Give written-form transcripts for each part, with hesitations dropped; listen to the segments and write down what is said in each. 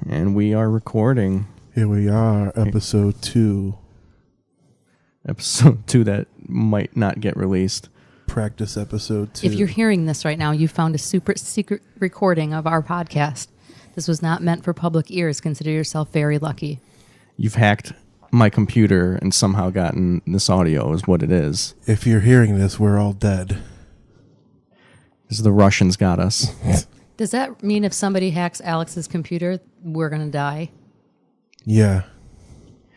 And we are recording. Here we are, episode 2. Episode 2 that might not get released. Practice episode 2. If you're hearing this right now, you found a super secret recording of our podcast. This was not meant for public ears. Consider yourself very lucky. You've hacked my computer and somehow gotten this audio is what it is. If you're hearing this, we're all dead. This is the Russians got us. Does that mean if somebody hacks Alex's computer, we're going to die? Yeah.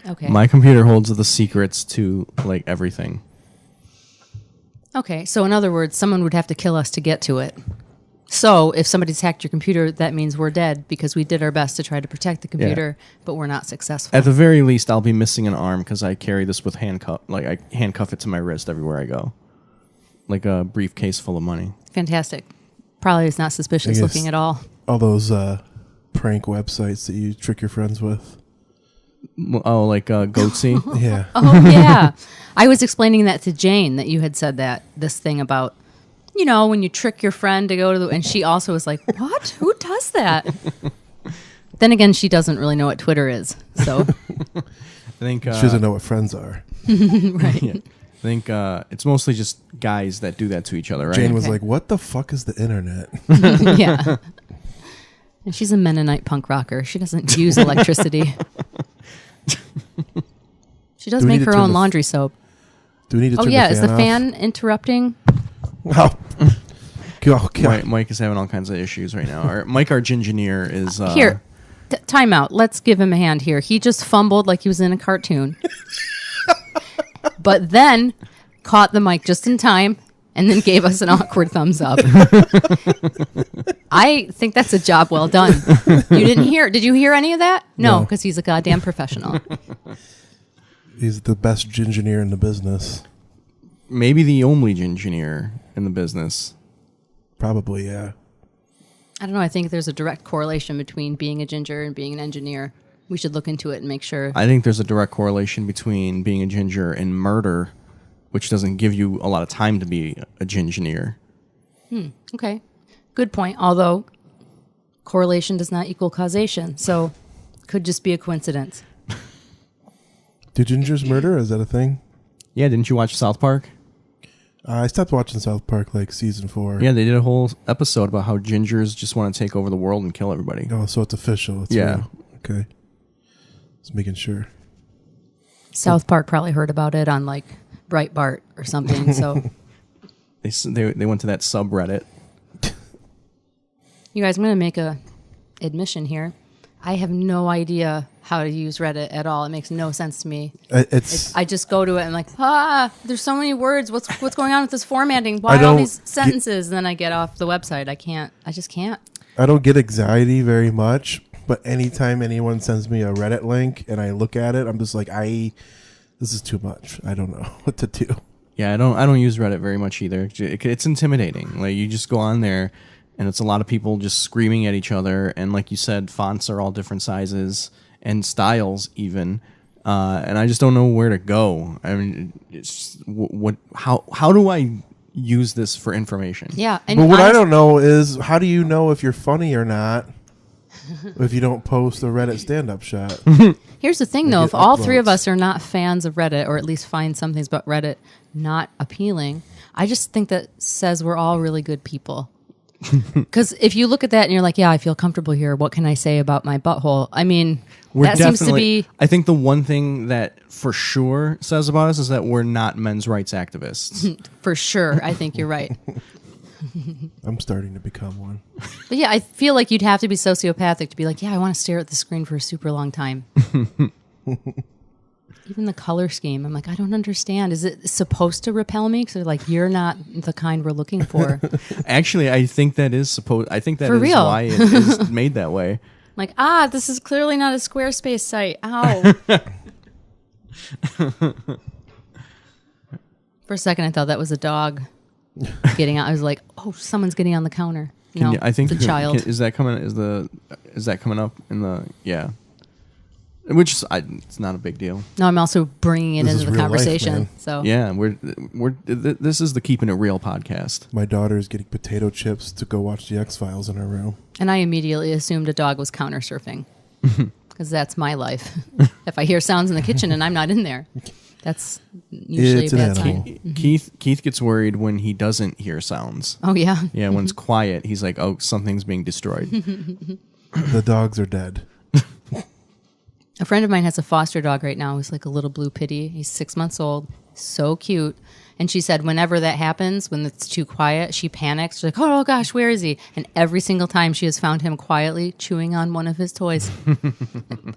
Okay. My computer holds the secrets to like everything. Okay, so in other words, someone would have to kill us to get to it. So if somebody's hacked your computer, that means we're dead because we did our best to try to protect the computer, but we're not successful. At the very least, I'll be missing an arm because I carry this with handcuff. Like I handcuff it to my wrist everywhere I go, like a briefcase full of money. Fantastic. Probably is not suspicious looking at all. All those prank websites that you trick your friends with. Oh, like Goatsy? Yeah. Oh, yeah. I was explaining that to Jane, that you had said this thing about, you know, when you trick your friend to go to and she also was like, what? Who does that? Then again, she doesn't really know what Twitter is, so. I think She doesn't know what friends are. Right. Yeah. I think it's mostly just guys that do that to each other, right? Jane was like, what the fuck is the internet? Yeah. And she's a Mennonite punk rocker. She doesn't use electricity. She does make her own laundry soap. Do we need to turn the fan off? Is the fan interrupting? Oh. God. Mike is having all kinds of issues right now. Mike, our gingineer, is... Here, time out. Let's give him a hand here. He just fumbled like he was in a cartoon. But then caught the mic just in time and then gave us an awkward thumbs up. I think that's a job well done. You didn't hear? Did you hear any of that? No, because he's a goddamn professional. He's the best gingineer in the business. Maybe the only gingineer in the business. Probably, yeah. I don't know. I think there's a direct correlation between being a ginger and being an engineer. We should look into it and make sure. I think there's a direct correlation between being a ginger and murder, which doesn't give you a lot of time to be a gingineer. Okay. Good point. Although correlation does not equal causation. So could just be a coincidence. Do gingers murder? Is that a thing? Yeah, didn't you watch South Park? I stopped watching South Park like season 4. Yeah, they did a whole episode about how gingers just want to take over the world and kill everybody. Oh, so it's official. It's real. Okay. Just making sure. South Park probably heard about it on like Breitbart or something. So They went to that subreddit. you guys, I'm going to make a admission here. I have no idea how to use Reddit at all. It makes no sense to me. I just go to it and I'm like, there's so many words. What's going on with this formatting? Why all these sentences? And then I get off the website. I just can't. I don't get anxiety very much, but anytime anyone sends me a Reddit link and I look at it, I'm just like, this is too much. I don't know what to do. Yeah, I don't use Reddit very much either. It's intimidating. Like you just go on there and it's a lot of people just screaming at each other, and like you said, fonts are all different sizes and styles even. And I just don't know where to go. I mean, it's how do I use this for information? Yeah, but what I don't know is how do you know if you're funny or not if you don't post a Reddit stand-up shot? Here's the thing, though. If all three of us are not fans of Reddit, or at least find some things about Reddit not appealing, I just think that says we're all really good people. Because if you look at that and you're like, yeah, I feel comfortable here. What can I say about my butthole? I mean, that seems to be... I think the one thing that for sure says about us is that we're not men's rights activists. For sure. I think you're right. I'm starting to become one. But yeah, I feel like you'd have to be sociopathic to be like, yeah, I want to stare at the screen for a super long time. Even the color scheme, I'm like, I don't understand. Is it supposed to repel me? Because they're like, you're not the kind we're looking for. Actually, I think that is supposed. I think that for is real. why it is made that way. Like, this is clearly not a Squarespace site. Ow. For a second, I thought that was a dog getting out. I was like, oh, someone's getting on the counter. No, I think it's a child. Is that coming? Is that coming up in the? Yeah. Which is, it's not a big deal. No, I'm also bringing it into the conversation. Life, so yeah, this is the Keeping It Real podcast. My daughter is getting potato chips to go watch the X-Files in her room. And I immediately assumed a dog was counter surfing. because that's my life. If I hear sounds in the kitchen and I'm not in there, that's usually It's a an bad animal. sign. Keith gets worried when he doesn't hear sounds. Oh, yeah. Yeah, when it's quiet, he's like, "Oh, something's being destroyed." The dogs are dead. A friend of mine has a foster dog right now who's like a little blue pitty. He's 6 months old. So cute. And she said whenever that happens, when it's too quiet, she panics. She's like, oh gosh, where is he? And every single time she has found him quietly chewing on one of his toys.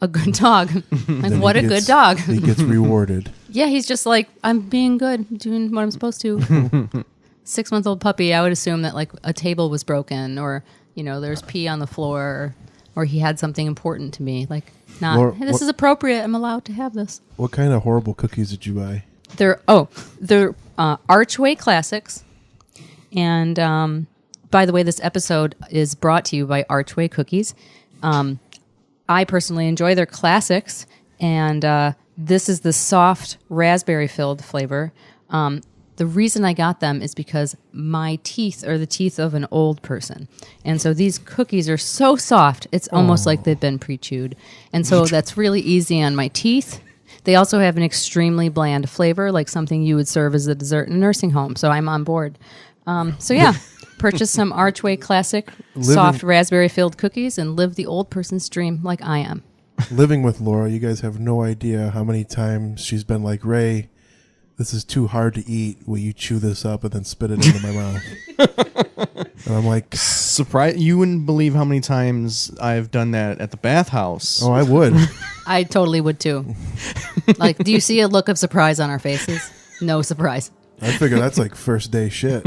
A good dog. Like, Then what he a gets- good dog. He gets rewarded. Yeah, he's just like, I'm being good, doing what I'm supposed to. 6 month old puppy, I would assume that like a table was broken or, there's pee on the floor or he had something important to me. Like, not, Laura, hey, this what- is appropriate. I'm allowed to have this. What kind of horrible cookies did you buy? They're Archway Classics. And by the way, this episode is brought to you by Archway Cookies. I personally enjoy their classics, and this is the soft raspberry-filled flavor. The reason I got them is because my teeth are the teeth of an old person. And so these cookies are so soft, it's almost like they've been pre-chewed. And so that's really easy on my teeth. They also have an extremely bland flavor, like something you would serve as a dessert in a nursing home. So I'm on board. So yeah, purchase some Archway Classic soft raspberry-filled cookies and live the old person's dream like I am. Living with Laura, you guys have no idea how many times she's been like, Ray, this is too hard to eat. Will you chew this up and then spit it into my mouth? And I'm like, Surprise! You wouldn't believe how many times I've done that at the bathhouse. oh, I would. I totally would too. Like, do you see a look of surprise on our faces? No surprise. I figure that's like first day shit.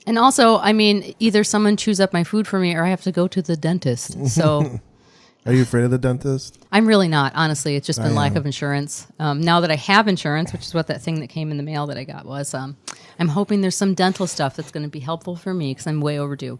And also, I mean, either someone chews up my food for me or I have to go to the dentist. So Are you afraid of the dentist? I'm really not, honestly. It's just been I lack am. of insurance. Now that I have insurance, which is what that thing that came in the mail that I got was, I'm hoping there's some dental stuff that's going to be helpful for me because I'm way overdue.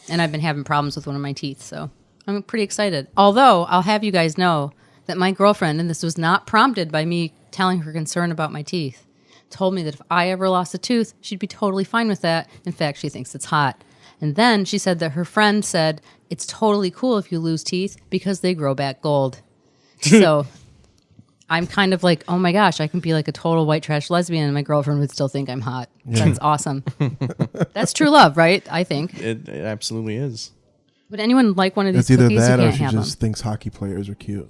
And I've been having problems with one of my teeth, so I'm pretty excited. Although, I'll have you guys know that my girlfriend, and this was not prompted by me telling her concern about my teeth, told me that if I ever lost a tooth, she'd be totally fine with that. In fact, she thinks it's hot. And then she said that her friend said, it's totally cool if you lose teeth because they grow back gold. So I'm kind of like, oh my gosh, I can be like a total white trash lesbian and my girlfriend would still think I'm hot. That's awesome. That's true love, right? I think. It absolutely is. Would anyone like one of these It's either cookies? that You or can't she have just them. thinks hockey players are cute.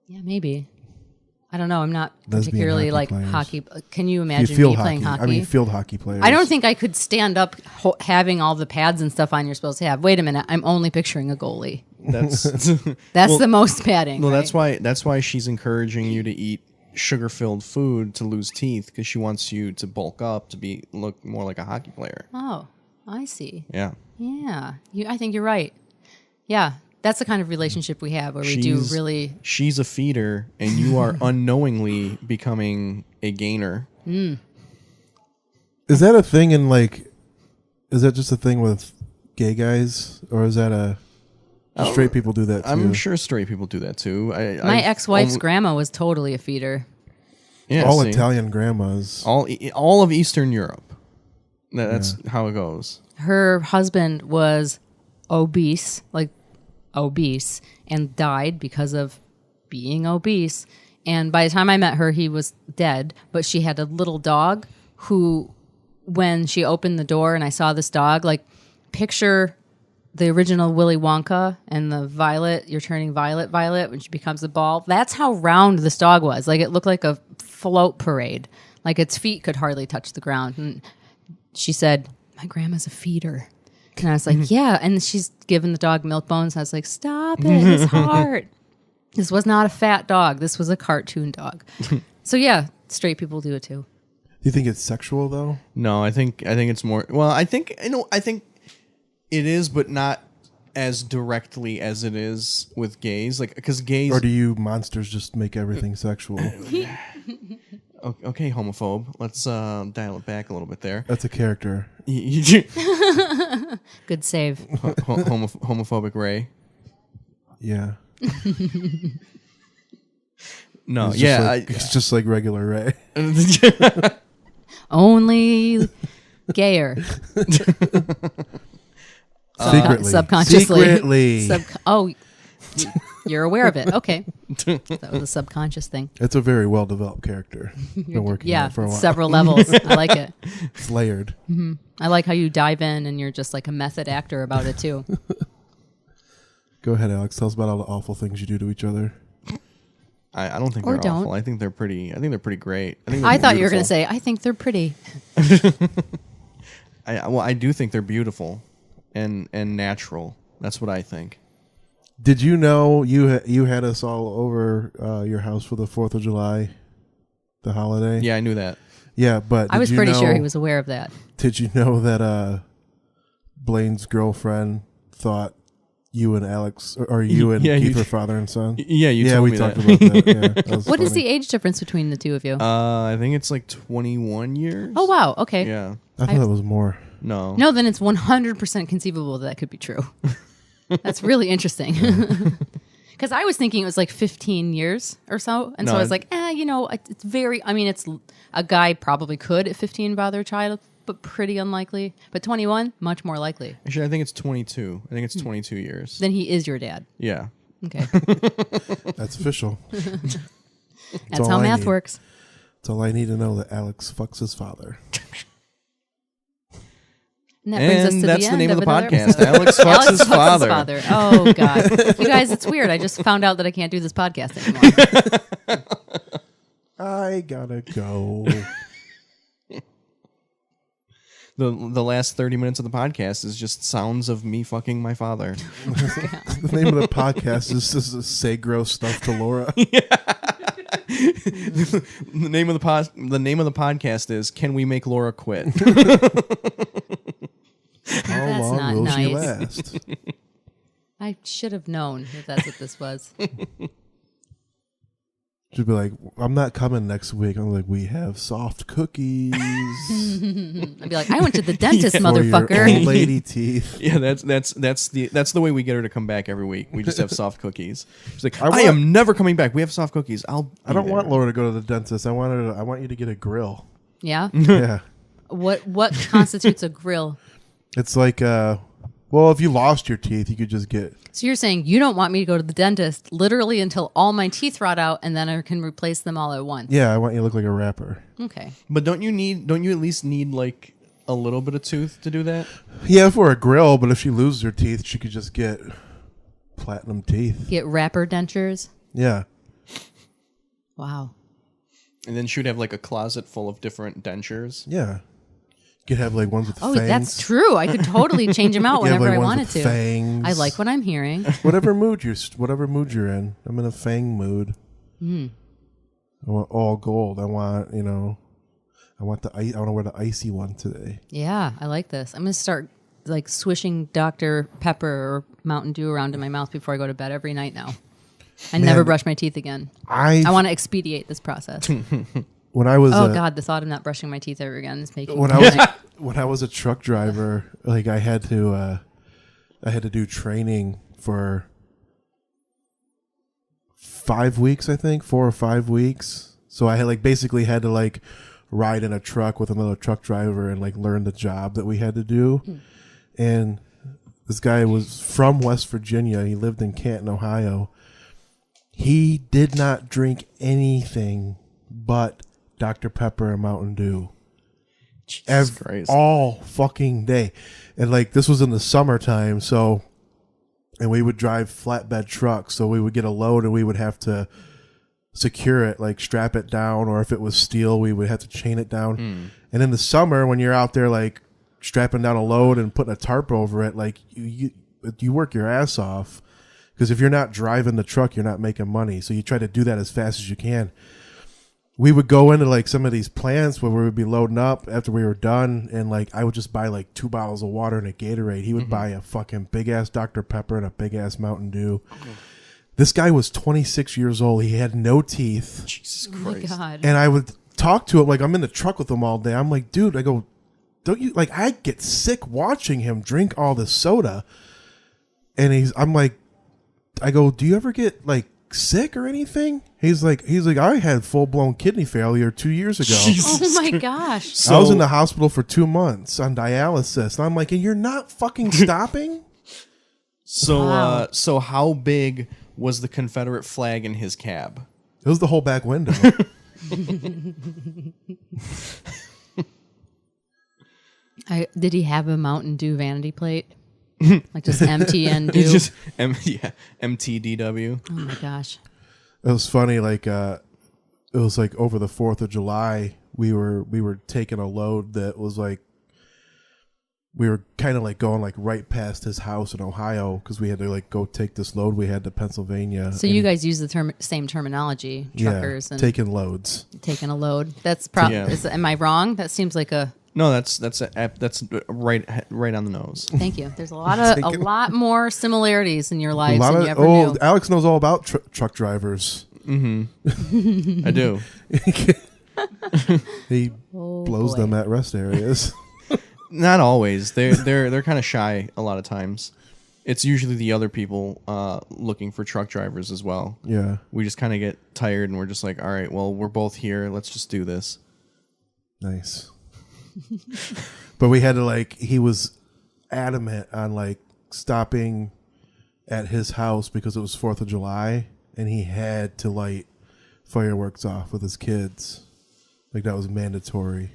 Yeah, maybe. I don't know. I'm not Lesbian particularly hockey like players. hockey. Can you You imagine field me playing hockey. hockey? I mean, field hockey players. I don't think I could stand up having all the pads and stuff on you're supposed to have. Wait a minute. I'm only picturing a goalie. That's That's the most padding. well. right? That's why she's encouraging you to eat sugar-filled food to lose teeth because she wants you to bulk up to look more like a hockey player. Oh, I see. Yeah. Yeah. I think you're right. Yeah. That's the kind of relationship we have where we do really. She's a feeder, and you are unknowingly becoming a gainer. Is that a thing in like? Is that just a thing with gay guys, or is that straight people do that too? I'm sure straight people do that too. My ex-wife's grandma was totally a feeder. yeah, all see? Italian grandmas. all of Eastern Europe. That's how it goes. Her husband was obese, and died because of being obese. And by the time I met her, he was dead. But she had a little dog who, when she opened the door and I saw this dog, like picture the original Willy Wonka and the violet, you're turning violet when she becomes a ball. That's how round this dog was. Like it looked like a float parade. Like its feet could hardly touch the ground. And she said, my grandma's a feeder. And I was like, yeah. And she's given the dog milk bones. I was like, stop it. His heart. This was not a fat dog. This was a cartoon dog. So yeah, straight people do it too. Do you think it's sexual though? No, I think it's more. Well, I think it is, but not as directly as it is with gays. Like because gays. Or do you monsters just make everything sexual? Okay, homophobe. Let's dial it back a little bit there. That's a character. Good save. Homophobic Ray. Yeah. No, It's just yeah, like, it's just like regular Ray. Only gayer. Secretly. Subconsciously. Secretly. You're aware of it. Okay. That was a subconscious thing. It's a very well developed character. Been working on it for a while. Several levels. I like it. It's layered. Mm-hmm. I like how you dive in and you're just like a method actor about it too. Go ahead, Alex. Tell us about all the awful things you do to each other. I don't think Or they're don't. awful. I think they're pretty great. I thought you were going to say, I think they're pretty. I do think they're beautiful and natural. That's what I think. Did you know you had us all over your house for the 4th of July, the holiday? Yeah, I knew that. Yeah, but I was pretty sure he was aware of that. Did you know that Blaine's girlfriend thought you and Alex, or you and Keith were father and son? Yeah, you told me that. talked about that. Yeah, that What is the age difference between the two of you? I think it's like 21 years. Oh, wow. Okay. Yeah. I thought it was more. No. No, then it's 100% conceivable that could be true. That's really interesting. Because I was thinking it was like 15 years or so. And so I was like, it's very, it's a guy probably could at 15 bother a child, but pretty unlikely. But 21, much more likely. Actually, I think it's 22. I think it's 22 years. Then he is your dad. Yeah. Okay. That's official. That's how math works. That's all I need to know, that Alex fucks his father. And that brings us to that's the the end name of the another podcast. episode. Alex fucks his father. Oh, God. You guys, it's weird. I just found out that I can't do this podcast anymore. I gotta go. The last 30 minutes of the podcast is just sounds of me fucking my father. The name of the podcast is just say gross stuff to Laura. The name of the podcast is Can We Make Laura Quit? How That's long not will she nice. last? I should have known that that's what this was. She'd be like, I'm not coming next week. I'm like, we have soft cookies. I'd be like, I went to the dentist, For your motherfucker. old lady teeth. Yeah, that's the way we get her to come back every week. We just have soft cookies. She's like, I I am never coming back. We have soft cookies. I don't want Laura to go to the dentist. I want you to get a grill. Yeah? Yeah. What constitutes a grill? It's like, well, if you lost your teeth, you could just get. So you're saying you don't want me to go to the dentist literally until all my teeth rot out and then I can replace them all at once? Yeah, I want you to look like a rapper. Okay. But don't you at least need like a little bit of tooth to do that? Yeah, for a grill, but if she loses her teeth, she could just get platinum teeth. Get rapper dentures? Yeah. Wow. And then she would have like a closet full of different dentures. Yeah. You could have like ones with Oh, fangs. that's true. I could totally change them out You have, whenever like, I ones wanted with to. fangs. I like what I'm hearing. whatever mood you're in. I'm in a fang mood. I want all gold. I want to wear the icy one today. Yeah, I like this. I'm going to start like swishing Dr. Pepper or Mountain Dew around in my mouth before I go to bed every night now. I never brush my teeth again. I want to expedite this process. When I was God, the thought of not brushing my teeth ever again is making when I was a truck driver, like I had to do training for 5 weeks, I think, 4 or 5 weeks. So I had basically had to ride in a truck with another truck driver and learn the job that we had to do. And this guy was from West Virginia. He lived in Canton, Ohio. He did not drink anything but Dr. Pepper and Mountain Dew. Jesus Christ. All fucking day. And this was in the summertime, and we would drive flatbed trucks, so we would get a load and we would have to secure it, strap it down, or if it was steel, we would have to chain it down. And in the summer, when you're out there strapping down a load and putting a tarp over it, you work your ass off, because if you're not driving the truck, you're not making money. So you try to do that as fast as you can. We would go into some of these plants where we would be loading up after we were done, and I would just buy 2 bottles of water and a Gatorade. He would buy a fucking big ass Dr. Pepper and a big ass Mountain Dew. This guy was 26 years old. He had no teeth. Jesus Oh my Christ. God. And I would talk to him I'm in the truck with him all day. I'm like, dude, I go, don't you I get sick watching him drink all this soda. And I go, do you ever get sick or anything? He's like, I had full blown kidney failure 2 years ago. Oh my gosh. I was in the hospital for 2 months on dialysis. And I'm like, and you're not fucking stopping? So Wow. so how big was the Confederate flag in his cab. It was the whole back window. Did he have a Mountain Dew vanity plate? Like just MTN Dew? It's just MTDW. Oh my gosh. It was funny, like it was like over the 4th of July, we were taking a load that was like, we were kind of like going like right past his house in Ohio because we had to like go take this load we had to Pennsylvania. So you guys use the same terminology, truckers, and taking loads. taking a load. That's probably. Am I wrong? That seems like a. No, that's right on the nose. Thank you. There's a lot more similarities in your lives than you ever knew. Alex knows all about truck drivers. Mm-hmm. I do. He blows them at rest areas. Not always. They're kind of shy a lot of times. It's usually the other people looking for truck drivers as well. Yeah. We just kind of get tired and we're just like, all right, well, we're both here. Let's just do this. Nice. But we had to like, he was adamant on like stopping at his house because it was 4th of July and he had to light fireworks off with his kids. Like that was mandatory.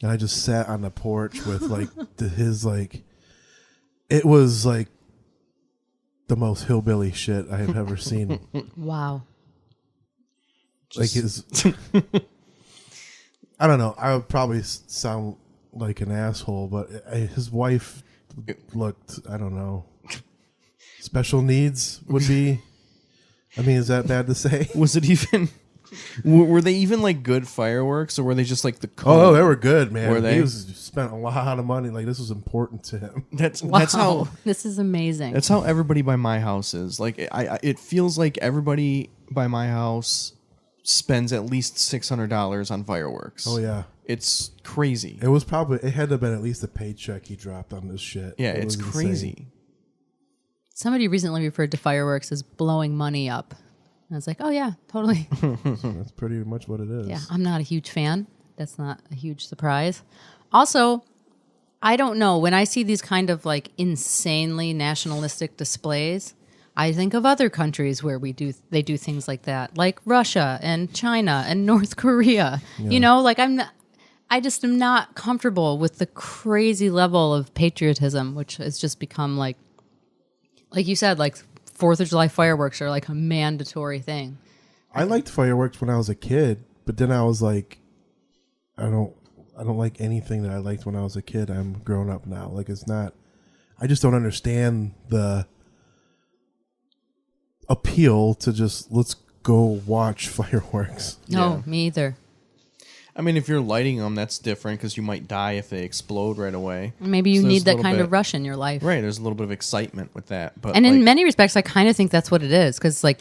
And I just sat on the porch with like his like, it was like the most hillbilly shit I have ever seen. Wow. Like his, I don't know. I would probably sound like an asshole, but his wife looked, I don't know, special needs would be. I mean, is that bad to say? Was it even? Were they even like good fireworks, or were they just like the? Oh, they were good, man. Were they? He spent a lot of money. Like this was important to him. That's how. This is amazing. That's how everybody by my house is. Like it feels like everybody by my house spends at least $600 on fireworks. Oh yeah, it's crazy. It was probably. It had to have been at least a paycheck he dropped on this shit. Yeah, it's crazy. Insane. Somebody recently referred to fireworks as blowing money up. I was like, oh, yeah, totally. That's pretty much what it is. Yeah, I'm not a huge fan. That's not a huge surprise. Also, I don't know. When I see these kind of like insanely nationalistic displays, I think of other countries where they do things like that, like Russia and China and North Korea. Yeah. You know, like I just am not comfortable with the crazy level of patriotism, which has just become like you said, like 4th of July fireworks are like a mandatory thing. I liked fireworks when I was a kid, but then I was like, I don't like anything that I liked when I was a kid. I'm grown up now. Like it's not. I just don't understand the appeal to just let's go watch fireworks. No, me either. I mean, if you're lighting them, that's different because you might die if they explode right away. Maybe you need that kind of rush in your life. Right, there's a little bit of excitement with that. But and in many respects, I kind of think that's what it is. Because like,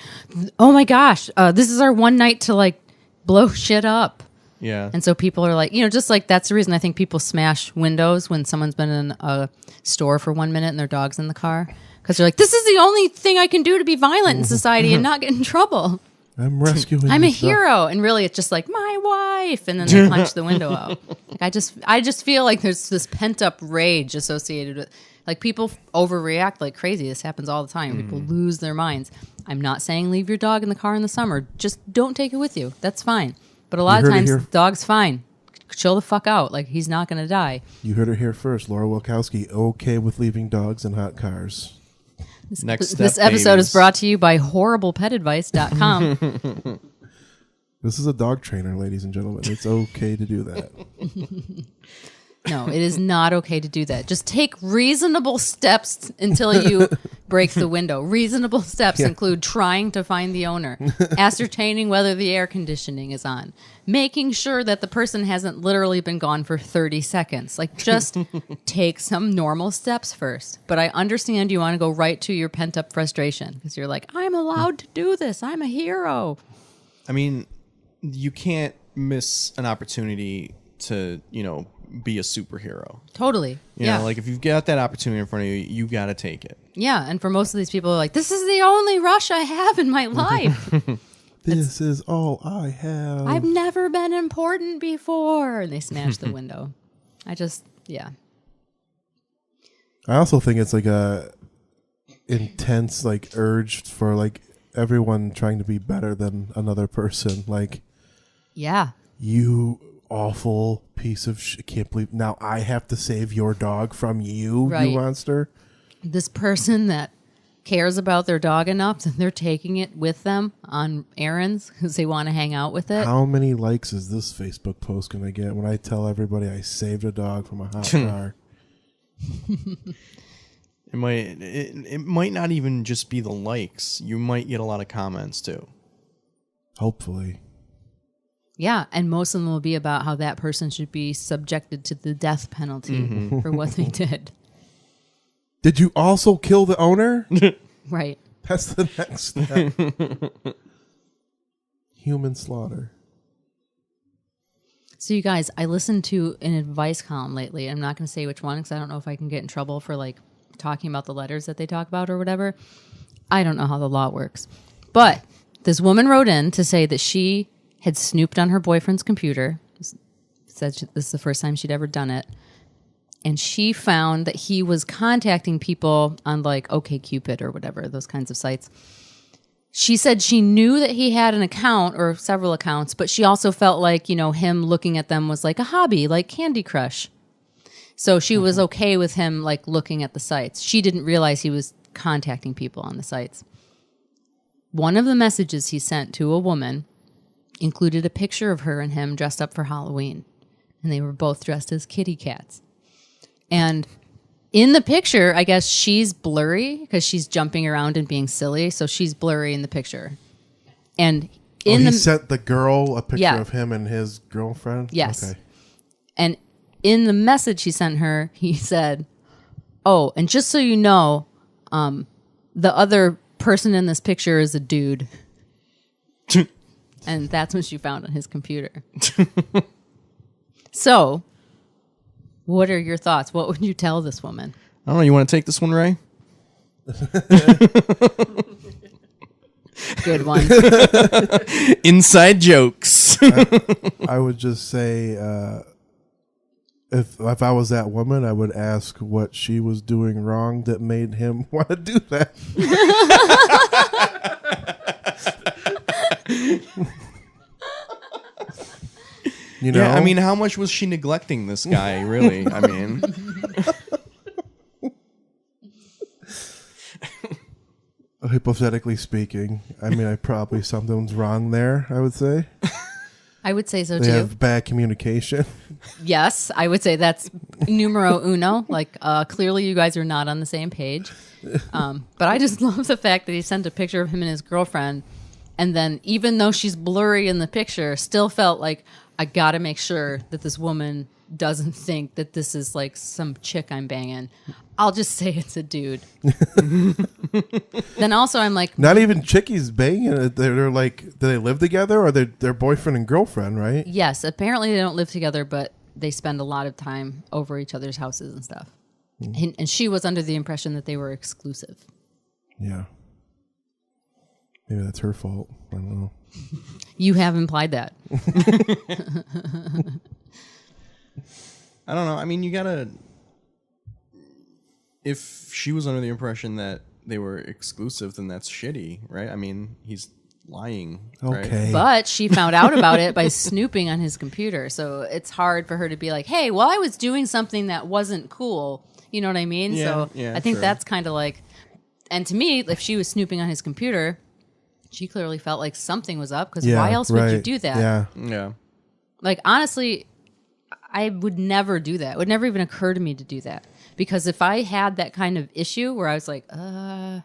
oh my gosh, this is our one night to like blow shit up. Yeah. And so people are like, you know, just like that's the reason I think people smash windows when someone's been in a store for 1 minute and their dog's in the car. Because they're like, this is the only thing I can do to be violent in society and not get in trouble. I'm rescuing. I'm a hero, and really, it's just like my wife, and then they punch the window out. Like, I just feel like there's this pent up rage associated with, like, people overreact like crazy. This happens all the time. People lose their minds. I'm not saying leave your dog in the car in the summer. Just don't take it with you. That's fine. But a lot of times, the dog's fine. Chill the fuck out. Like, he's not going to die. You heard it here first. Laura Wilkowski, okay with leaving dogs in hot cars. This episode is brought to you by horriblepetadvice.com. This is a dog trainer, ladies and gentlemen. It's okay to do that. No, it is not okay to do that. Just take reasonable steps until you break the window. Reasonable steps include trying to find the owner, ascertaining whether the air conditioning is on, making sure that the person hasn't literally been gone for 30 seconds. Like, just take some normal steps first. But I understand you want to go right to your pent-up frustration because you're like, I'm allowed to do this. I'm a hero. I mean, you can't miss an opportunity to, you know, be a superhero. Totally. You know, like if you've got that opportunity in front of you, you got to take it. Yeah. And for most of these people, like, this is the only rush I have in my life. This is all I have. I've never been important before. And they smash the window. I also think it's like intense like urge for like everyone trying to be better than another person. Like, yeah, you awful piece of shit. Can't believe now I have to save your dog from you, Right. you monster. this person that cares about their dog enough that they're taking it with them on errands because they want to hang out with it. How many likes is this Facebook post gonna get when I tell everybody I saved a dog from a hot car? It might not even just be the likes. You might get a lot of comments too. Hopefully. Yeah, and most of them will be about how that person should be subjected to the death penalty for what they did. Did you also kill the owner? Right. That's the next step. Human slaughter. So you guys, I listened to an advice column lately. I'm not going to say which one because I don't know if I can get in trouble for like talking about the letters that they talk about or whatever. I don't know how the law works. But this woman wrote in to say that she had snooped on her boyfriend's computer. Said this is the first time she'd ever done it. And she found that he was contacting people on like OkCupid or whatever, those kinds of sites. She said she knew that he had an account or several accounts, but she also felt like, you know, him looking at them was like a hobby, like Candy Crush. So she was okay with him like looking at the sites. She didn't realize he was contacting people on the sites. One of the messages he sent to a woman included a picture of her and him dressed up for Halloween. And they were both dressed as kitty cats. And in the picture, I guess she's blurry because she's jumping around and being silly. So she's blurry in the picture. And he sent the girl a picture Yeah. of him and his girlfriend? Yes. Okay. And in the message he sent her, he said, "Oh, and just so you know, the other person in this picture is a dude." And that's what she found on his computer. So, what are your thoughts? What would you tell this woman? I don't know. You want to take this one, Ray? Good one. Inside jokes. I would just say, if I was that woman, I would ask what she was doing wrong that made him want to do that. You know? Yeah, I mean, how much was she neglecting this guy, really? I mean... Hypothetically speaking, I mean, something's wrong there, I would say. I would say so They too. have bad communication. Yes, I would say that's numero uno. Like, clearly you guys are not on the same page. But I just love the fact that he sent a picture of him and his girlfriend. And then even though she's blurry in the picture, still felt like, I got to make sure that this woman doesn't think that this is like some chick I'm banging. I'll just say it's a dude. Then also I'm like... Not even chickies banging. They're like, do they live together or they're boyfriend and girlfriend, right? Yes, apparently they don't live together, but they spend a lot of time over each other's houses and stuff. And she was under the impression that they were exclusive. Yeah. Maybe that's her fault. I don't know. You have implied that. I don't know. I mean, you gotta... If she was under the impression that they were exclusive, then that's shitty, right? I mean, he's lying, Okay. right? But she found out about it by snooping on his computer. So it's hard for her to be like, hey, well, I was doing something that wasn't cool. You know what I mean? Yeah, So yeah, I think sure. that's kind of like... And to me, if she was snooping on his computer, she clearly felt like something was up because why else would you do that? Yeah. Yeah. Like, honestly, I would never do that. It would never even occur to me to do that. Because if I had that kind of issue where I was like, I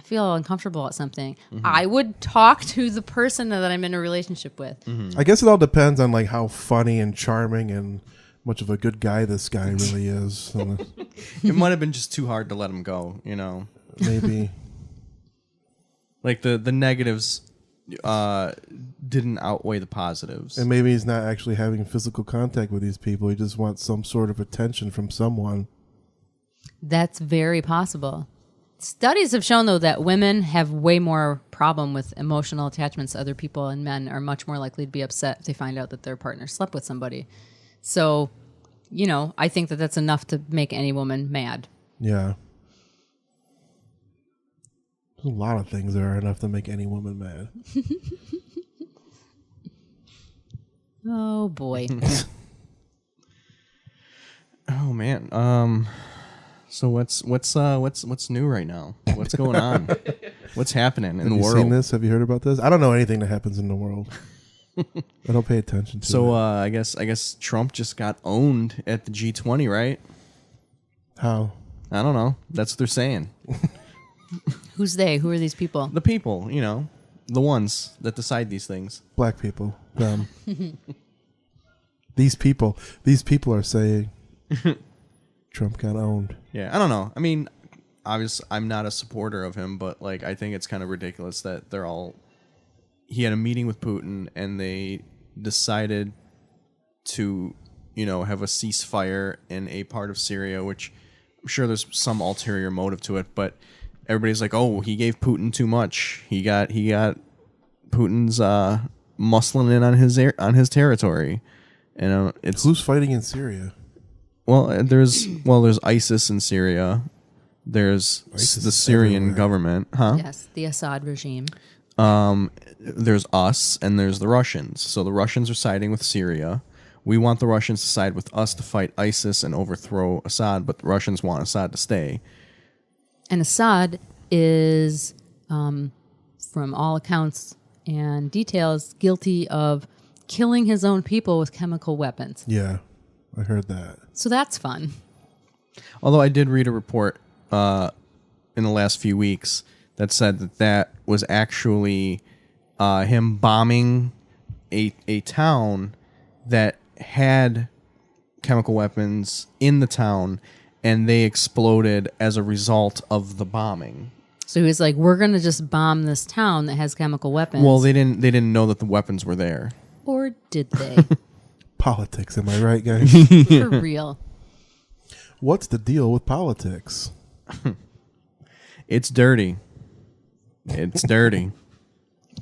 feel uncomfortable at something, I would talk to the person that I'm in a relationship with. I guess it all depends on like how funny and charming and much of a good guy this guy really is. It might have been just too hard to let him go, you know? Maybe. Like, the negatives didn't outweigh the positives. And maybe he's not actually having physical contact with these people. He just wants some sort of attention from someone. That's very possible. Studies have shown, though, that women have way more problem with emotional attachments to other people, and men are much more likely to be upset if they find out that their partner slept with somebody. So, you know, I think that that's enough to make any woman mad. Yeah. There's a lot of things that are enough to make any woman mad. Oh boy. Oh man. So what's new right now? What's going on? What's happening in the world? Have you seen this? Have you heard about this? I don't know anything that happens in the world. I don't pay attention to So it. I guess Trump just got owned at the G20, right? How? I don't know. That's what they're saying. Who's they? Who are these people? The people, the ones that decide these things. Black people. Them. These people are saying Trump got owned. Yeah, I don't know. I mean, obviously, I'm not a supporter of him, but like, I think it's kind of ridiculous that he had a meeting with Putin and they decided to, have a ceasefire in a part of Syria, which I'm sure there's some ulterior motive to it, but everybody's like, oh, he gave Putin too much. He got Putin's muscling in on his territory. And it's Who's fighting in Syria? there's ISIS in Syria. There's ISIS the is Syrian everywhere. government, huh? Yes, the Assad regime. There's us and there's the Russians. So the Russians are siding with Syria. We want the Russians to side with us to fight ISIS and overthrow Assad, but the Russians want Assad to stay. And Assad is, from all accounts and details, guilty of killing his own people with chemical weapons. Yeah, I heard that. So that's fun. Although I did read a report in the last few weeks that said that was actually him bombing a town that had chemical weapons in the town, and they exploded as a result of the bombing. So he was like, we're going to just bomb this town that has chemical weapons. Well, they didn't know that the weapons were there. Or did they? Politics, am I right, guys? For real. What's the deal with politics? It's dirty. It's dirty.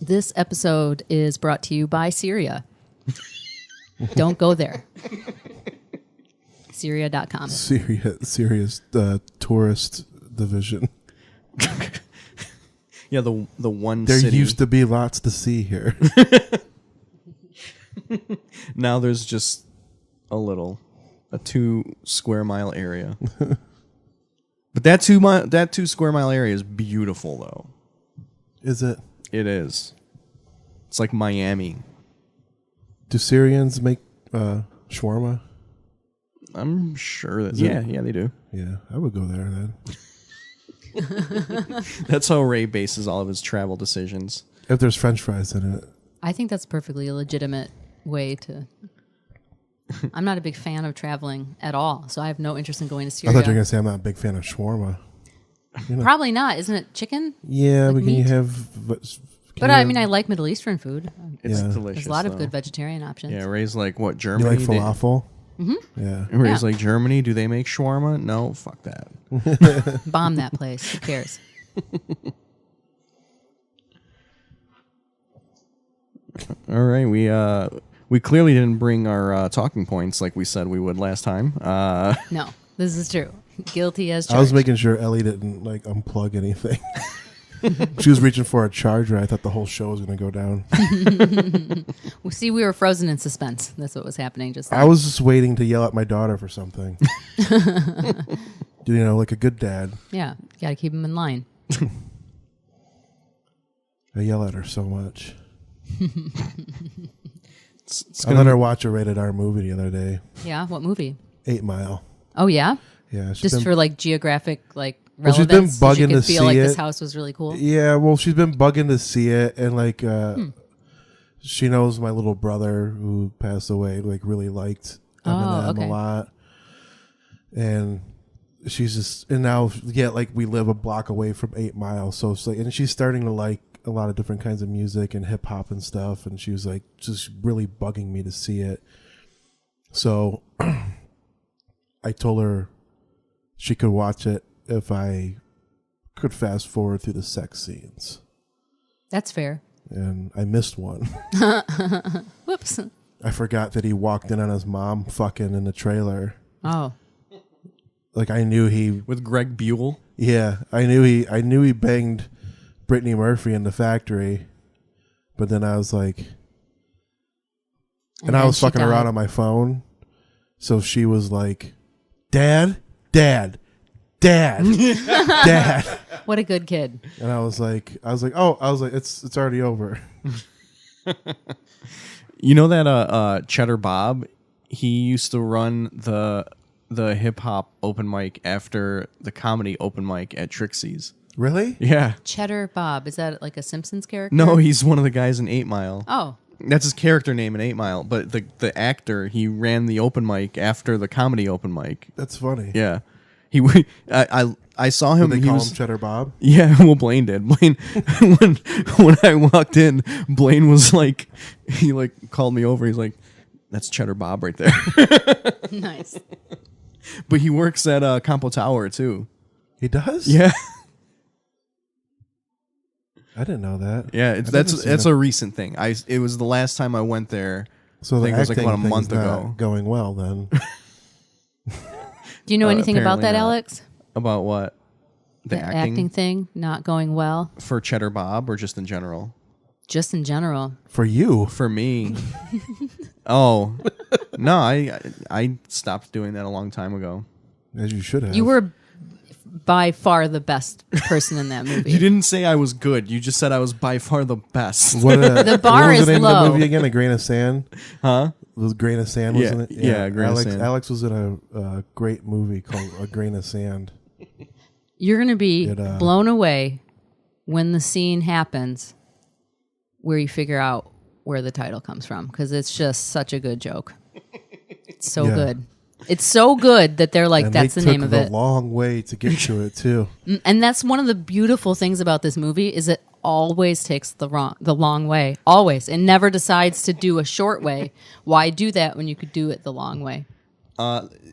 This episode is brought to you by Syria. Don't go there. Syria.com. Syria's tourist division. Yeah, the one There city. used to be lots to see here. Now there's just a 2 square mile area. But that 2 square mile area is beautiful, though. Is it? It is. It's like Miami. Do Syrians make shawarma? I'm sure that. Is Yeah, it? yeah, they do. Yeah, I would go there then. That's how Ray bases all of his travel decisions. If there's French fries in it. I think that's perfectly a legitimate way to... I'm not a big fan of traveling at all, so I have no interest in going to I Syria. thought you were going to say I'm not a big fan of shawarma. Probably not. Isn't it chicken? Yeah, Like but can you meat? have... But I mean, I like Middle Eastern food. It's Yeah. delicious. There's a lot of though. good vegetarian options. Yeah, Ray's like, what, You Germany? like falafel? Yeah. Ray's Yeah. like, Germany, do they make shawarma? No, fuck that. Bomb that place. Who cares? All right, we clearly didn't bring our talking points like we said we would last time. No, this is true. Guilty as I charged. was making sure Ellie didn't unplug anything. She was reaching for a charger. I thought the whole show was going to go down. See, we were frozen in suspense. That's what was happening just then. I was just waiting to yell at my daughter for something. Like a good dad. Yeah, you got to keep them in line. I yell at her so much. It's I let her watch a rated R movie the other day. Yeah, what movie? 8 Mile. Oh, yeah? Yeah. she's Just been- for geographic Well, she's relevance. been so she bugging could to feel see like it. this house was really cool. Yeah, well, she's been bugging to see it, and she knows my little brother who passed away. Really liked Eminem a lot, and she's just now we live a block away from 8 Mile, so it's and she's starting to like a lot of different kinds of music and hip hop and stuff, and she was just really bugging me to see it. So I told her she could watch it if I could fast forward through the sex scenes. That's fair. And I missed one. Whoops. I forgot that he walked in on his mom fucking in the trailer. Oh. I knew he... with Greg Buell. Yeah, I knew he banged Brittany Murphy in the factory, but then I was like, and I was fucking around on my phone, so she was like, Dad, What a good kid. and I was like, it's already over. You know that Cheddar Bob, he used to run the hip hop open mic after the comedy open mic at Trixie's. Really? Yeah. Cheddar Bob, is that like a Simpsons character? No, he's one of the guys in 8 Mile. Oh. That's his character name in 8 Mile, but the actor, he ran the open mic after the comedy open mic. That's funny. Yeah. I saw him. Did they he call was, him Cheddar Bob? Yeah, well, Blaine did. Blaine, when I walked in, Blaine was like, he like called me over. He's like, "That's Cheddar Bob right there." Nice. But he works at Campo Tower too. He does? Yeah, I didn't know that. yeah. That's a recent thing. It was the last time I went there. So I think the it was like acting about a month thing's not ago. going well then. Do you know anything about that, apparently not. Alex? About what? The acting thing not going well? For Cheddar Bob or just in general? Just in general. For you. For me. Oh. No, I stopped doing that a long time ago. As you should have. You were by far the best person in that movie. You didn't say I was good. You just said I was by far the best. The bar what was is the name low. Of the movie again? A Grain of Sand? Huh? It was Grain of Sand, wasn't it? Yeah, Grain of Sand. Alex was in a great movie called A Grain of Sand. You're going to be blown away when the scene happens where you figure out where the title comes from, because it's just such a good joke. It's so good. It's so good that they're like, and that's the name of it. They took a long way to get to it, too. And that's one of the beautiful things about this movie is it always takes the long way. Always. It never decides to do a short way. Why do that when you could do it the long way?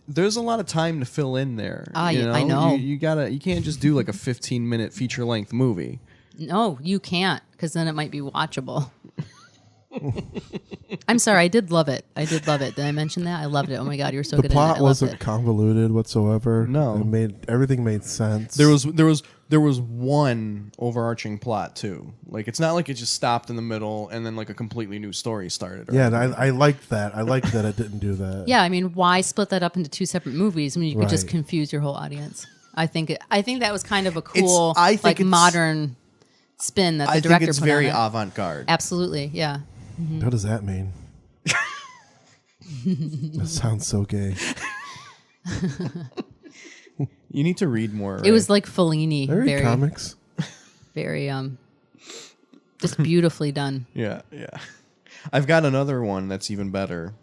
There's a lot of time to fill in there. I know. You can't just do like a 15-minute feature-length movie. No, you can't, because then it might be watchable. I'm sorry, I did love it. Did I mention that? I loved it. Oh my God, you were so The good at it. plot I loved wasn't it. convoluted whatsoever. No. Everything made sense. There was one overarching plot too. Like it's not like it just stopped in the middle and then like a completely new story started. Yeah, and I liked that. I liked that it didn't do that. Yeah, I mean, why split that up into two separate movies when you could just Right. confuse your whole audience? I think that was kind of a cool, I think it's modern spin that the I director think it's put very on it. avant-garde. Absolutely, yeah. What does that mean? That sounds so gay. You need to read more. It was like Fellini, Very comics. very just beautifully done. Yeah. I've got another one that's even better.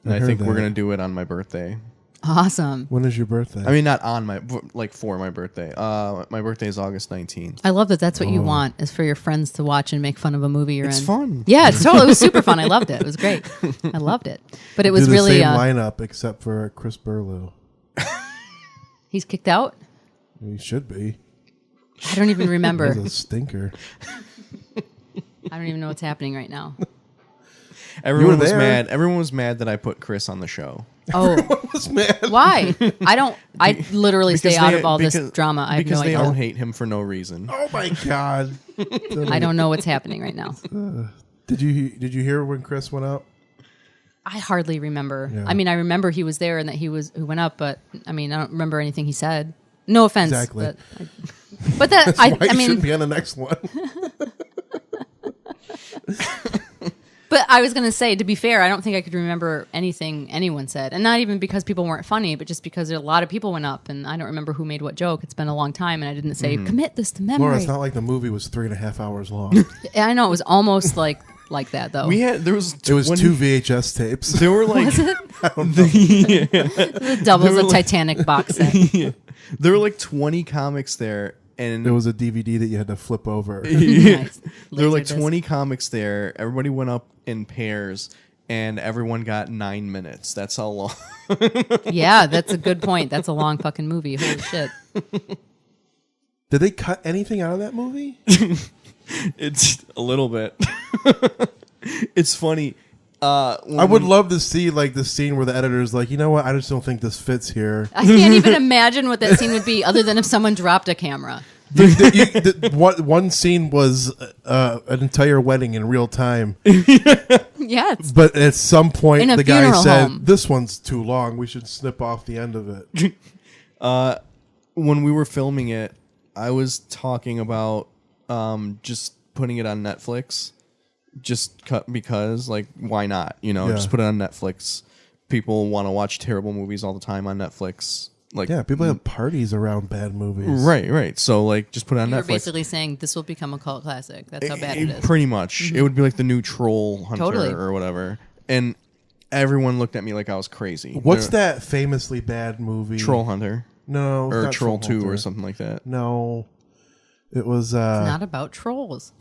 And I heard think that. we're gonna do it on my birthday. Awesome. When is your birthday? I mean, not on my, like for my birthday. My birthday is August 19th. I love that. That's what you want, is for your friends to watch and make fun of a movie you're It's in. fun. Yeah, it was super fun. I loved it. It was great. I loved it. But it was do the really same lineup except for Chris Burlew. he's kicked out. He should be. I don't even remember. He's a stinker. I don't even know what's happening right now. Everyone was there. mad. Everyone was mad that I put Chris on the show. Oh, Was mad. why? I literally stay out of all this because- drama. I have because no they idea. all hate him for no reason. Oh my god. I don't know what's happening right now. Did you hear when Chris went out? I hardly remember. Yeah. I mean, I remember he was there and that who went up, but I mean, I don't remember anything he said. No offense. Exactly. But that That's why I he mean, should be on the next one. but I was going to say, to be fair, I don't think I could remember anything anyone said. And not even because people weren't funny, but just because a lot of people went up and I don't remember who made what joke. It's been a long time and I didn't say, commit this to memory. Laura, it's not like the movie was 3.5 hours long. I know, it was almost like that, though. There was It was 2 VHS tapes. There were like Was it? The doubles They of were like- Titanic box set. there were like 20 comics there, and There was a DVD that you had to flip over. Nice. there were like Laserdisc. 20 comics there. Everybody went up in pairs, and everyone got 9 minutes. That's how long. Yeah, that's a good point. That's a long fucking movie. Holy shit. Did they cut anything out of that movie? It's a little bit. It's funny. I would love to see like the scene where the editor is like, you know what? I just don't think this fits here. I can't even imagine what that scene would be other than if someone dropped a camera. One scene was an entire wedding in real time. Yeah. But at some point, the guy said, home. "This one's too long. We should snip off the end of it." When we were filming it, I was talking about just putting it on Netflix. Because, like, why not? Just put it on Netflix. People want to watch terrible movies all the time on Netflix. Like, people have parties around bad movies. Right. So, like, just put it on You're Netflix. basically saying this will become a cult classic. That's how bad it is. Pretty much. It would be like the new Troll Hunter Totally. or whatever. And everyone looked at me like I was crazy. What's that famously bad movie? Troll Hunter. No. Or not Troll 2 Hunter. or something like that. No. It was... It's not about trolls.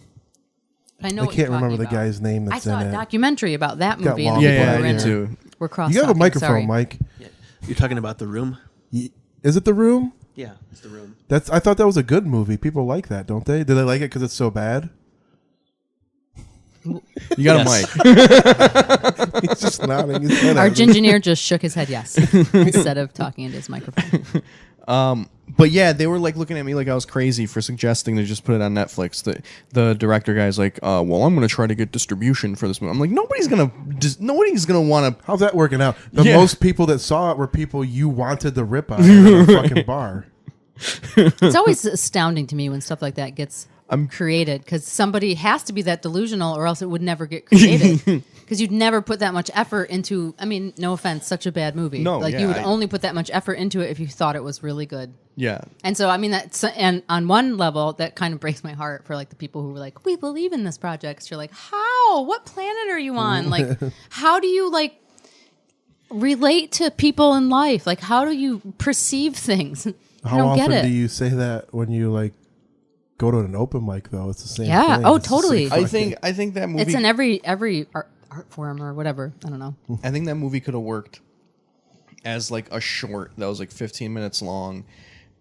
I know. I can't remember the guy's name I that's in it. saw a documentary about that Got movie. long Yeah, People I are did too. We're cross. You have a microphone, Mike. Yeah. You're talking about The Room? Is it The Room? Yeah, it's The Room. I thought that was a good movie. People like that, don't they? Do they like it because it's so bad? You got Yes. a mic. He's just nodding his head. Our at me. engineer just shook his head yes instead of talking into his microphone. But yeah, they were like looking at me like I was crazy for suggesting to just put it on Netflix. The director guy's like, well, I'm going to try to get distribution for this movie. I'm like, nobody's gonna want to. How's that working out? The Yeah. most people that saw it were people you wanted to rip on at a fucking bar. It's always astounding to me when stuff like that gets created because somebody has to be that delusional or else it would never get created. Because you'd never put that much effort into. I mean, no offense, such a bad movie. No, like yeah, you would only put that much effort into it if you thought it was really good. Yeah. And so, I mean, and on one level, that kind of breaks my heart for like the people who were like, we believe in this project. So you're like, how? What planet are you on? Like, how do you like relate to people in life? Like, how do you perceive things? I How don't get often it. do you say that when you like go to an open mic though? It's the same. Yeah. thing. Oh, It's the totally. same I think that movie. It's in every art form or whatever. I don't know. I think that movie could have worked as like a short that was like 15 minutes long,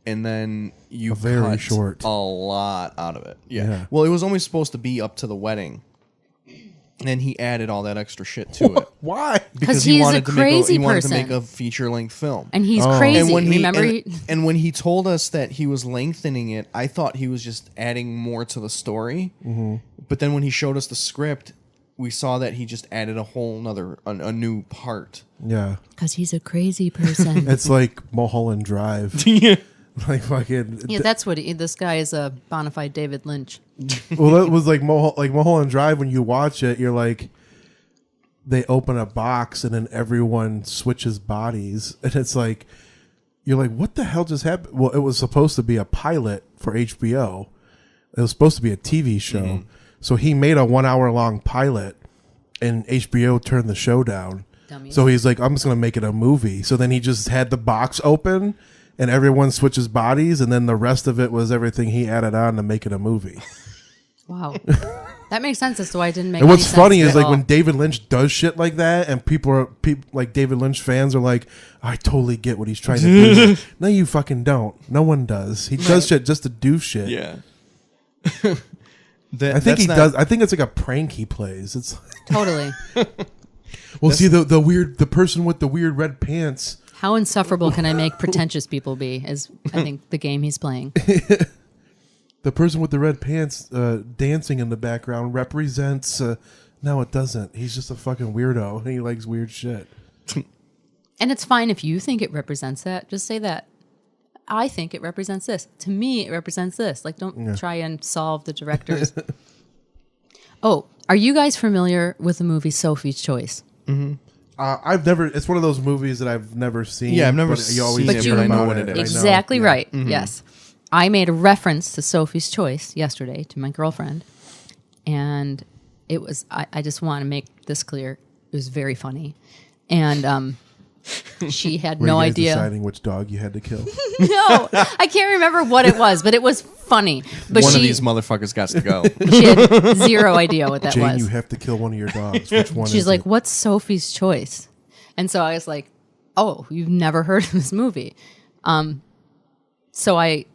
and then you very cut short. a lot out of it. Yeah. Well, it was only supposed to be up to the wedding, and he added all that extra shit to it Why? Because he he's a wanted crazy he wanted to person. make a feature length film. And he's Oh. crazy. And when Remember? and when he told us that he was lengthening it, I thought he was just adding more to the story. Mm-hmm. But then when he showed us the script, we saw that he just added a whole nother a new part. Yeah. Because he's a crazy person. It's like Mulholland Drive. Yeah. Like fucking. Yeah, that's what this guy is a bona fide David Lynch. Well, that was like Mulholland Drive. When you watch it, you're like, they open a box and then everyone switches bodies, and it's like, you're like, what the hell just happened? Well, it was supposed to be a pilot for HBO. It was supposed to be a TV show. Mm-hmm. So he made a 1 hour long pilot, and HBO turned the show down. Dummies. So he's like, I'm just gonna make it a movie. So then he just had the box open, and everyone switches bodies, and then the rest of it was everything he added on to make it a movie. Wow. That makes sense as to why it didn't make And what's any funny sense is at like all. when David Lynch does shit like that, and people like David Lynch fans are like, I totally get what he's trying to do. No, you fucking don't. No one does. He does shit just to do shit. Yeah. I think he does. I think it's like a prank he plays. It's Totally. well, see the person with the weird red pants. How insufferable can I make pretentious people be? Is I think the game he's playing. The person with the red pants dancing in the background represents. No, it doesn't. He's just a fucking weirdo, and he likes weird shit. And it's fine if you think it represents that. Just say that. I think it represents this. To me, it represents this. Like, don't try and solve the directors. Oh, are you guys familiar with the movie Sophie's Choice? I've never. It's one of those movies that I've never seen. Yeah, I've never but you always seen it, hear but I know about what it is. I know. Exactly Yeah. right. Yes. I made a reference to Sophie's Choice yesterday to my girlfriend. And it was, I just want to make this clear. It was very funny. And she had Were no you guys idea. deciding which dog you had to kill? No, I can't remember what it was, but it was funny. But One she, of these motherfuckers got to go. she had zero idea what that Jane, was. you have to kill one of your dogs. Which one? She's is like, it? what's Sophie's Choice? And so I was like, oh, you've never heard of this movie. So I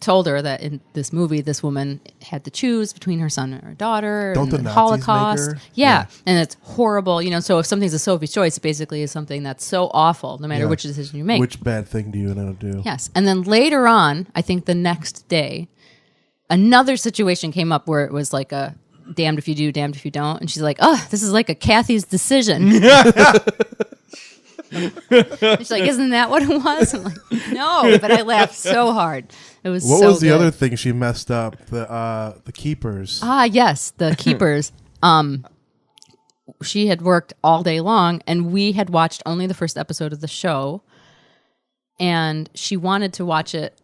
told her that in this movie, this woman had to choose between her son and her daughter. Don't and the the Nazis Holocaust. make her? Yeah. And it's horrible. You know, so if something's a Sophie's Choice, it basically is something that's so awful, no matter Yeah. which decision you make. Which bad thing do you know do? Yes. And then later on, I think the next day, another situation came up where it was like a damned if you do, damned if you don't. And she's like, oh, this is like a Cathy's decision. She's like, isn't that what it was? I'm like, no, but I laughed so hard. It was What so was the good. other thing she messed up? The keepers. Yes, the keepers. She had worked all day long, and we had watched only the first episode of the show, and she wanted to watch it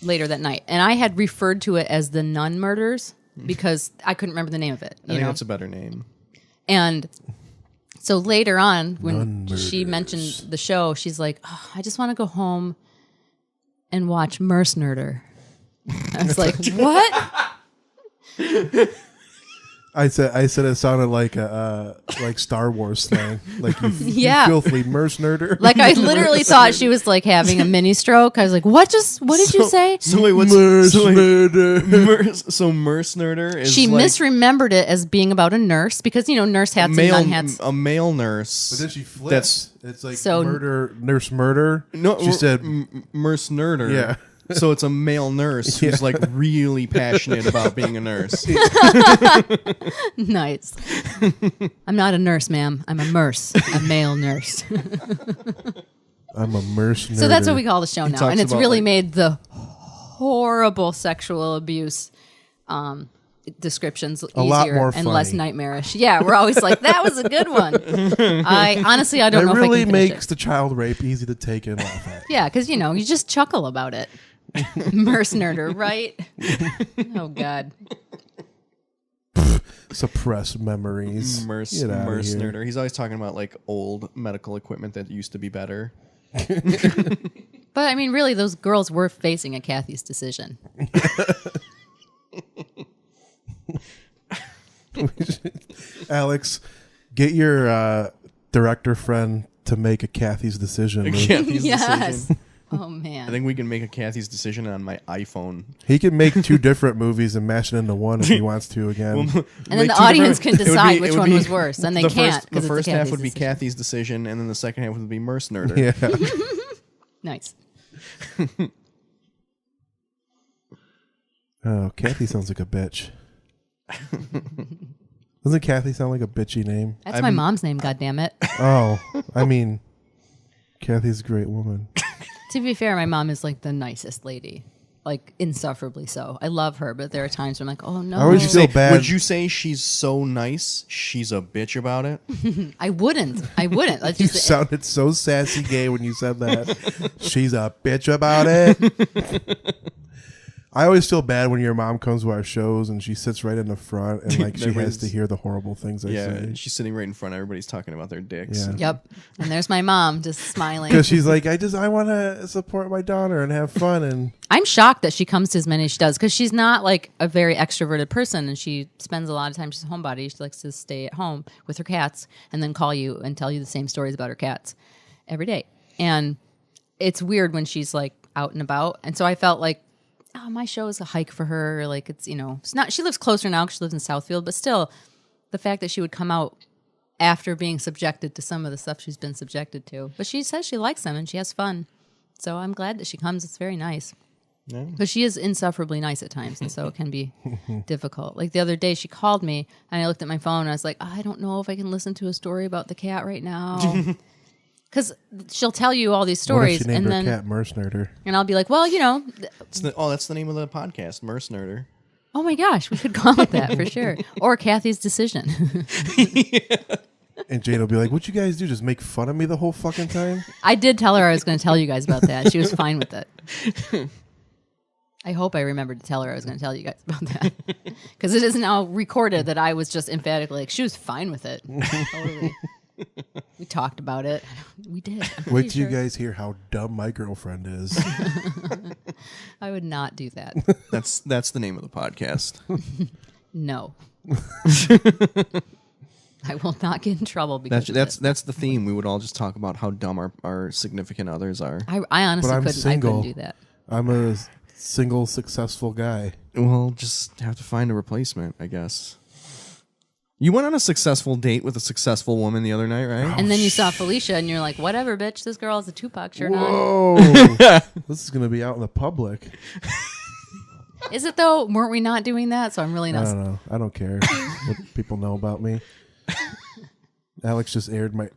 later that night. And I had referred to it as the Nun Murders because I couldn't remember the name of it. I think that's a better name. And so later on, when she mentioned the show, she's like, oh, I just want to go home and watch Mercenurder. I was like, what? I said it sounded like like Star Wars slang, like you Yeah. filthy mercenary. Like I literally thought she was like having a mini stroke. I was like, what did you say? So wait, what's Mercenurder. so Mercenurder is She like misremembered it as being about a nurse because, nurse hats and nun hats. a male nurse. But then she flipped. That's It's like So- nurse murder. no. She said, Mercenurder. Yeah. So it's a male nurse who's like really passionate about being a nurse. Nice. I'm not a nurse, ma'am. I'm a male nurse. I'm a mercenary. So that's what we call the show now. talks And it's about, really like- made the horrible sexual abuse descriptions A lot easier more and less funny. nightmarish. Yeah, we're always like, that was a good one. I don't It know really if I can finish makes it. the child rape easy to take and laugh at. Yeah, because, you just chuckle about it. Mercenurder, right? Oh, God. Suppressed memories. Get outta here. Mercenurder. He's always talking about like old medical equipment that used to be better. But, I mean, really, those girls were facing a Cathy's decision. Alex, get your director friend to make a Cathy's decision. Cathy's Yes. decision. Oh, man. I think we can make a Cathy's decision on my iPhone. He can make two different movies and mash it into one if he wants to again. And then the audience can decide which one was worse. And they can't. The 'cause first it's a half Cathy's would be decision. Cathy's decision, and then the second half would be Mercenurder. Yeah. Nice. Oh, Cathy sounds like a bitch. Doesn't Cathy sound like a bitchy name? That's my mom's name, goddammit. Oh, I mean, Cathy's a great woman. To be fair, my mom is like the nicest lady. Like, insufferably so. I love her, but there are times where I'm like, oh, no. I always feel bad. Would you say she's so nice, she's a bitch about it? I wouldn't. That's You just, sounded so sassy gay when you said that. She's a bitch about it. I always feel bad when your mom comes to our shows and she sits right in the front and like she has to hear the horrible things I Yeah, say. she's sitting right in front. Everybody's talking about their dicks. Yeah. yep. And there's my mom just smiling. Because she's like, I want to support my daughter and have fun. And I'm shocked that she comes to as many as she does because she's not like a very extroverted person and she spends a lot of time, she's a homebody. She likes to stay at home with her cats and then call you and tell you the same stories about her cats every day. And it's weird when she's like out and about. And so I felt like, oh, my show is a hike for her. Like it's not, she lives closer now because she lives in Southfield, but still the fact that she would come out after being subjected to some of the stuff she's been subjected to. But she says she likes them and she has fun. So I'm glad that she comes. It's very nice. But she is insufferably nice at times, and so it can be difficult. Like the other day, she called me, and I looked at my phone, and I was like, I don't know if I can listen to a story about the cat right now. Because she'll tell you all these what stories, if she named and her then cat Mercenary? and I'll be like, well, That's the name of the podcast, Mercenurder. oh my gosh, we could call it that for sure. Or Cathy's decision. And Jane will be like, "What you guys do? Just make fun of me the whole fucking time?" I did tell her I was going to tell you guys about that. She was fine with it. I hope I remembered to tell her I was going to tell you guys about that. Because it is now recorded that I was just emphatically like, she was fine with it. Totally. We talked about it. We did. I'm Wait pretty till you sure. guys hear how dumb my girlfriend is. I would not do that. That's the name of the podcast. No. I will not get in trouble because That's the theme. We would all just talk about how dumb our significant others are. I honestly But I'm couldn't. I single. couldn't do that. I'm a single, successful guy. We'll just have to find a replacement, I guess. You went on a successful date with a successful woman the other night, right? And then you saw Felicia, and you're like, "Whatever, bitch. This girl has a Tupac shirt on." Whoa! This is gonna be out in the public. Is it though? Weren't we not doing that? So I'm really I not. don't know. I don't care what people know about me. Alex aired my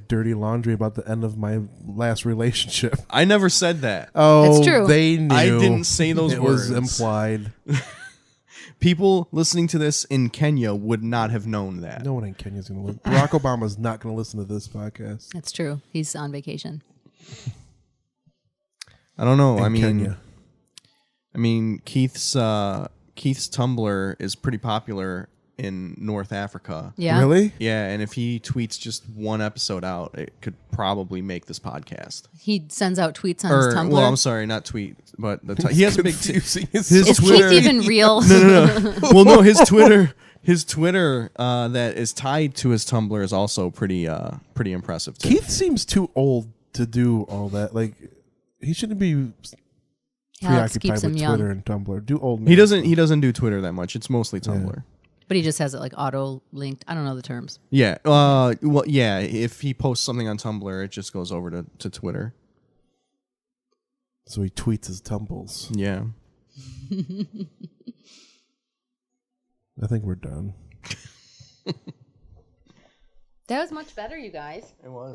dirty laundry about the end of my last relationship. I never said that. Oh, It's true. They knew. I didn't say those words. It was implied. People listening to this in Kenya would not have known that. No one in Kenya's going to listen. Barack Obama's not going to listen to this podcast. That's true. He's on vacation. I don't know. In Kenya. I mean, Keith's Tumblr is pretty popular in North Africa. Yeah. Really? Yeah, and if he tweets just one episode out, it could probably make this podcast. He sends out tweets on his Tumblr. Well, I'm sorry, not tweet, but he has a big confusing. his Is Twitter. Keith even real? No. Well, no, his Twitter that is tied to his Tumblr is also pretty impressive too. Keith seems too old to do all that. Like, he shouldn't be Alex preoccupied keeps him with young. Twitter and Tumblr. Do old. He man. doesn't do Twitter that much. It's mostly Tumblr. But he just has it like auto linked. I don't know the terms. Yeah. Well, yeah. If he posts something on Tumblr, it just goes over to Twitter. So he tweets his tumbles. Yeah. I think we're done. That was much better, you guys. It was.